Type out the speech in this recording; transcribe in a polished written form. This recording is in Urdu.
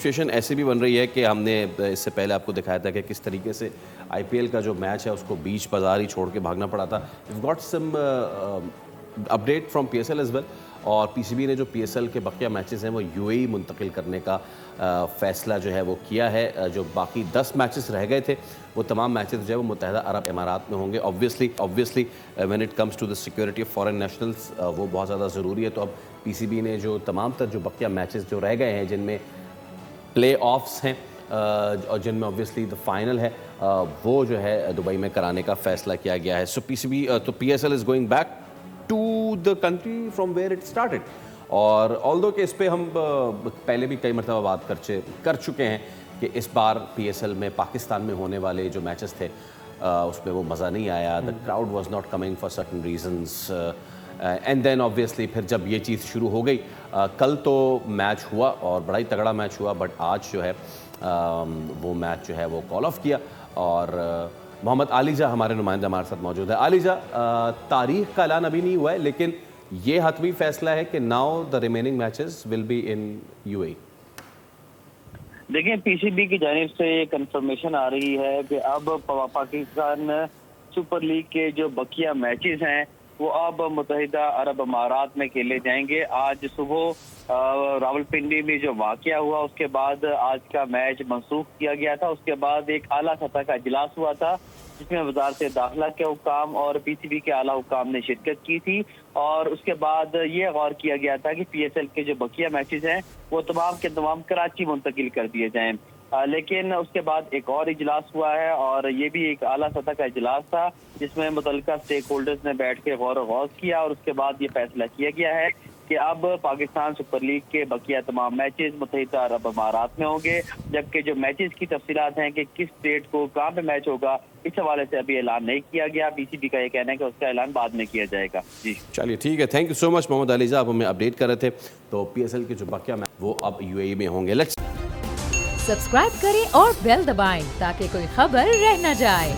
سچویشن ایسی بھی بن رہی ہے کہ ہم نے اس سے پہلے آپ کو دکھایا تھا کہ کس طریقے سے آئی پی ایل کا جو میچ ہے اس کو بیچ بازار ہی چھوڑ کے بھاگنا پڑا تھا. We've got some update from P S L as well, اور پی سی بی نے جو پی ایس ایل کے بقیہ میچز ہیں وہ یو اے ای منتقل کرنے کا فیصلہ جو ہے وہ کیا ہے. جو باقی 10 میچز رہ گئے تھے وہ تمام میچز جو ہے وہ متحدہ عرب امارات میں ہوں گے. obviously when it comes to the security of foreign nationals وہ بہت زیادہ ضروری ہے. تو اب پی سی بی نے جو تمام تر جو بقیہ میچز جو رہ گئے ہیں جن میں پلے آفس ہیں اور جن میں obviously the فائنل ہے وہ جو ہے دبئی میں کرانے کا فیصلہ کیا گیا ہے. So P S L is going back to the country from where it started. اور آلدو کہ اس پہ ہم پہلے بھی کئی مرتبہ بات کر چکے ہیں کہ اس بار پی ایس ایل میں پاکستان میں ہونے والے جو میچز تھے اس میں وہ مزہ نہیں آیا. The crowd was not coming for certain reasons. And then obviously پھر جب یہ چیز شروع ہو گئی, کل تو میچ ہوا اور بڑا ہی تگڑا میچ ہوا, بٹ آج جو ہے وہ میچ جو ہے وہ کال آف کیا. اور محمد علی جا ہمارے نمائندہ ہمارے ساتھ موجود ہے. علی جا, تاریخ کا اعلان ابھی نہیں ہوا ہے لیکن یہ حتمی فیصلہ ہے کہ now the remaining matches will be in U A. دیکھیں, پی سی بی کی جانب سے یہ کنفرمیشن آ رہی ہے کہ اب پاکستان سپر لیگ کے جو بقیہ میچز ہیں وہ اب متحدہ عرب امارات میں کھیلے جائیں گے. آج صبح راولپنڈی میں جو واقعہ ہوا اس کے بعد آج کا میچ منسوخ کیا گیا تھا. اس کے بعد ایک اعلیٰ سطح کا اجلاس ہوا تھا جس میں وزارت داخلہ کے حکام اور پی سی بی کے اعلیٰ حکام نے شرکت کی تھی, اور اس کے بعد یہ غور کیا گیا تھا کہ پی ایس ایل کے جو بقیہ میچز ہیں وہ تمام کے تمام کراچی منتقل کر دیے جائیں. لیکن اس کے بعد ایک اور اجلاس ہوا ہے اور یہ بھی ایک اعلیٰ سطح کا اجلاس تھا جس میں متعلقہ اسٹیک ہولڈرز نے بیٹھ کے غور و غوض کیا, اور اس کے بعد یہ فیصلہ کیا گیا ہے کہ اب پاکستان سپر لیگ کے بقیہ تمام میچز متحدہ عرب امارات میں ہوں گے, جبکہ جو میچز کی تفصیلات ہیں کہ کس ڈیٹ کو کہاں پہ میچ ہوگا اس حوالے سے ابھی اعلان نہیں کیا گیا. پی سی بی کا یہ کہنا ہے کہ اس کا اعلان بعد میں کیا جائے گا. جی چلیے ٹھیک ہے, تھینک یو سو مچ محمد علی صاحب, ہمیں اپڈیٹ کر رہے تھے. تو پی ایس ایل کے جو بقیہ میچ وہ اب یو اے ای میں ہوں گے. سبسکرائب کریں اور بیل دبائیں تاکہ کوئی خبر رہ نہ جائے.